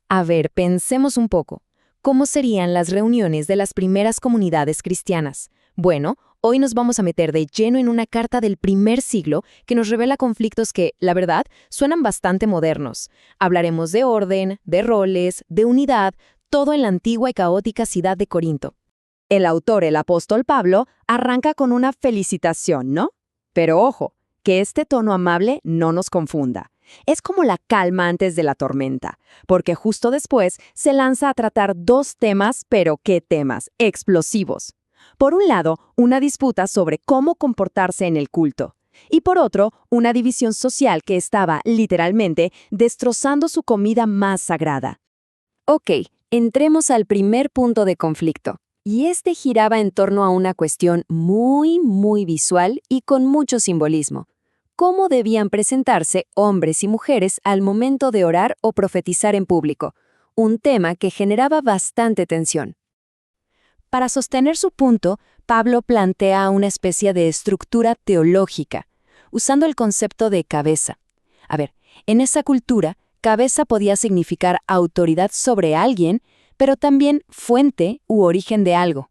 A ver, pensemos un poco. ¿Cómo serían las reuniones de las primeras comunidades cristianas? Bueno, hoy nos vamos a meter de lleno en una carta del primer siglo que nos revela conflictos que, la verdad, suenan bastante modernos. Hablaremos de orden, de roles, de unidad, todo en la antigua y caótica ciudad de Corinto. El autor, el apóstol Pablo, arranca con una felicitación, ¿no? Pero ojo, que este tono amable no nos confunda. Es como la calma antes de la tormenta, porque justo después se lanza a tratar dos temas, pero ¿qué temas? Explosivos. Por un lado, una disputa sobre cómo comportarse en el culto, y por otro, una división social que estaba, literalmente, destrozando su comida más sagrada. Ok, entremos al primer punto de conflicto. Y este giraba en torno a una cuestión muy visual y con mucho simbolismo. ¿Cómo debían presentarse hombres y mujeres al momento de orar o profetizar en público? Un tema que generaba bastante tensión. Para sostener su punto, Pablo plantea una especie de estructura teológica, usando el concepto de cabeza. A ver, en esa cultura, cabeza podía significar autoridad sobre alguien, pero también fuente u origen de algo.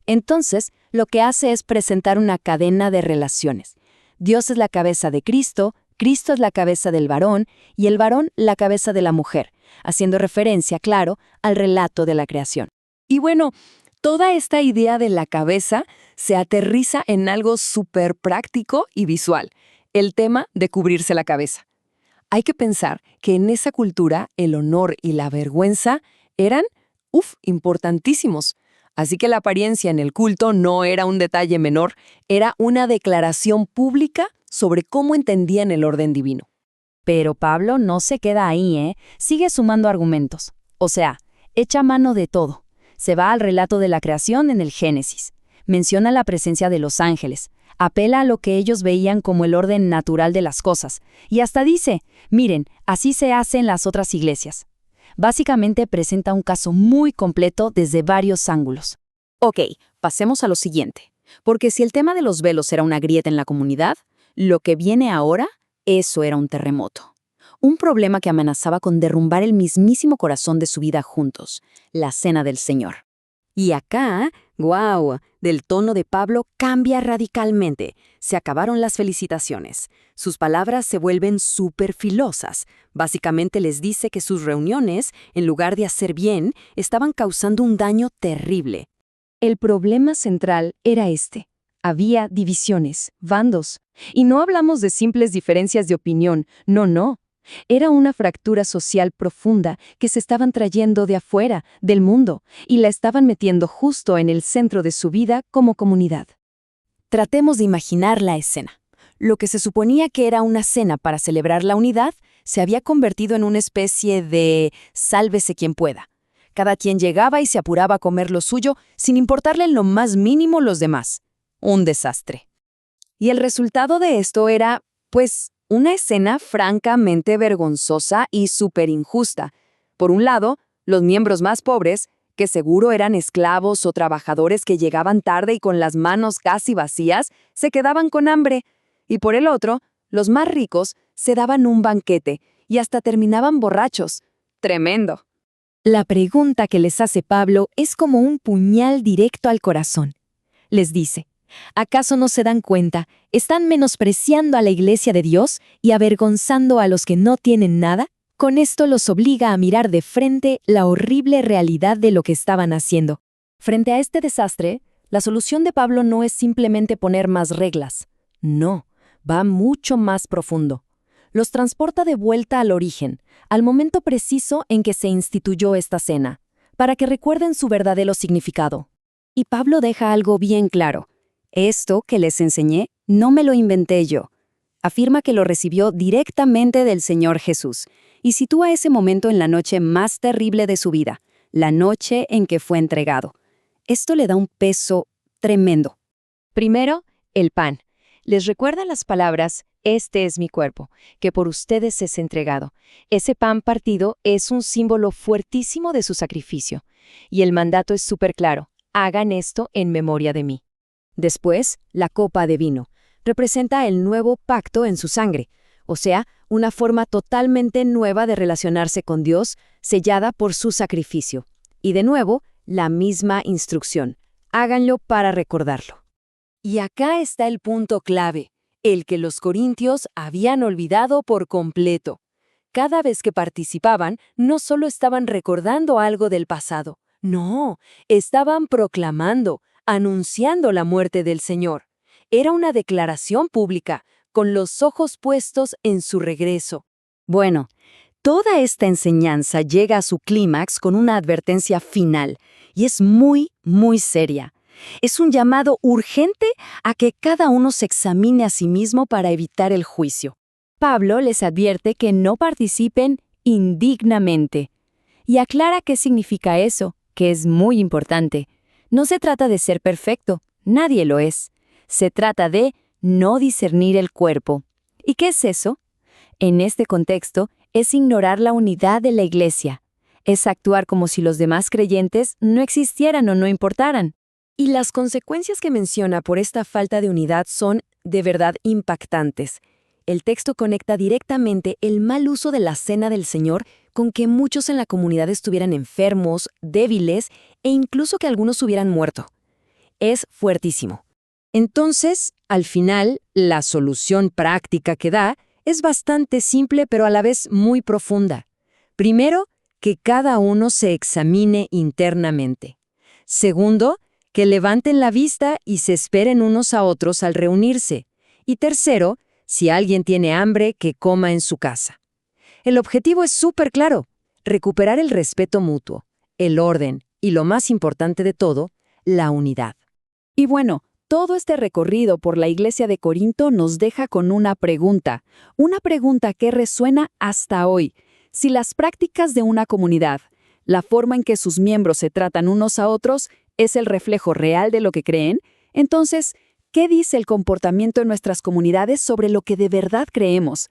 Entonces, lo que hace es presentar una cadena de relaciones. Dios es la cabeza de Cristo, Cristo es la cabeza del varón y el varón la cabeza de la mujer, haciendo referencia, claro, al relato de la creación. Y bueno, toda esta idea de la cabeza se aterriza en algo súper práctico y visual, el tema de cubrirse la cabeza. Hay que pensar que en esa cultura el honor y la vergüenza eran, importantísimos. Así que la apariencia en el culto no era un detalle menor, era una declaración pública sobre cómo entendían el orden divino. Pero Pablo no se queda ahí, Sigue sumando argumentos. O sea, echa mano de todo. Se va al relato de la creación en el Génesis. Menciona la presencia de los ángeles. Apela a lo que ellos veían como el orden natural de las cosas. Y hasta dice, miren, así se hace en las otras iglesias. Básicamente presenta un caso muy completo desde varios ángulos. Ok, pasemos a lo siguiente. Porque si el tema de los velos era una grieta en la comunidad, lo que viene ahora, eso era un terremoto. Un problema que amenazaba con derrumbar el mismísimo corazón de su vida juntos, la cena del Señor. Y acá, ¡guau!, del tono de Pablo cambia radicalmente. Se acabaron las felicitaciones. Sus palabras se vuelven súper filosas. Básicamente les dice que sus reuniones, en lugar de hacer bien, estaban causando un daño terrible. El problema central era este. Había divisiones, bandos. Y no hablamos de simples diferencias de opinión, no. Era una fractura social profunda que se estaban trayendo de afuera, del mundo, y la estaban metiendo justo en el centro de su vida como comunidad. Tratemos de imaginar la escena. Lo que se suponía que era una cena para celebrar la unidad se había convertido en una especie de sálvese quien pueda. Cada quien llegaba y se apuraba a comer lo suyo sin importarle en lo más mínimo los demás. Un desastre. Y el resultado de esto era, una escena francamente vergonzosa y súper injusta. Por un lado, los miembros más pobres, que seguro eran esclavos o trabajadores que llegaban tarde y con las manos casi vacías, se quedaban con hambre. Y por el otro, los más ricos se daban un banquete y hasta terminaban borrachos. Tremendo. La pregunta que les hace Pablo es como un puñal directo al corazón. Les dice, ¿acaso no se dan cuenta? ¿Están menospreciando a la iglesia de Dios y avergonzando a los que no tienen nada? Con esto los obliga a mirar de frente la horrible realidad de lo que estaban haciendo. Frente a este desastre, la solución de Pablo no es simplemente poner más reglas. No, va mucho más profundo. Los transporta de vuelta al origen, al momento preciso en que se instituyó esta cena, para que recuerden su verdadero significado. Y Pablo deja algo bien claro. Esto que les enseñé no me lo inventé yo. Afirma que lo recibió directamente del Señor Jesús y sitúa ese momento en la noche más terrible de su vida, la noche en que fue entregado. Esto le da un peso tremendo. Primero, el pan. Les recuerda las palabras, este es mi cuerpo, que por ustedes es entregado. Ese pan partido es un símbolo fuertísimo de su sacrificio. Y el mandato es súper claro, hagan esto en memoria de mí. Después, la copa de vino. Representa el nuevo pacto en su sangre. o sea, una forma totalmente nueva de relacionarse con Dios, sellada por su sacrificio. Y de nuevo, la misma instrucción. Háganlo para recordarlo. Y acá está el punto clave, el que los corintios habían olvidado por completo. Cada vez que participaban, no solo estaban recordando algo del pasado, no, estaban proclamando, anunciando la muerte del Señor. Era una declaración pública, con los ojos puestos en su regreso. Bueno, toda esta enseñanza llega a su clímax con una advertencia final, y es muy, muy seria. Es un llamado urgente a que cada uno se examine a sí mismo para evitar el juicio. Pablo les advierte que no participen indignamente. Y aclara qué significa eso, que es muy importante. No se trata de ser perfecto, nadie lo es. Se trata de no discernir el cuerpo. ¿Y qué es eso? En este contexto, es ignorar la unidad de la Iglesia. Es actuar como si los demás creyentes no existieran o no importaran. Y las consecuencias que menciona por esta falta de unidad son, de verdad, impactantes. El texto conecta directamente el mal uso de la cena del Señor con que muchos en la comunidad estuvieran enfermos, débiles e incluso que algunos hubieran muerto. Es fuertísimo. Entonces, al final, la solución práctica que da es bastante simple pero a la vez muy profunda. Primero, que cada uno se examine internamente. Segundo, que levanten la vista y se esperen unos a otros al reunirse. Y tercero, si alguien tiene hambre, que coma en su casa. El objetivo es súper claro: recuperar el respeto mutuo, el orden y, lo más importante de todo, la unidad. Y bueno, todo este recorrido por la iglesia de Corinto nos deja con una pregunta que resuena hasta hoy. Si las prácticas de una comunidad, la forma en que sus miembros se tratan unos a otros, es el reflejo real de lo que creen, entonces, ¿qué dice el comportamiento en nuestras comunidades sobre lo que de verdad creemos?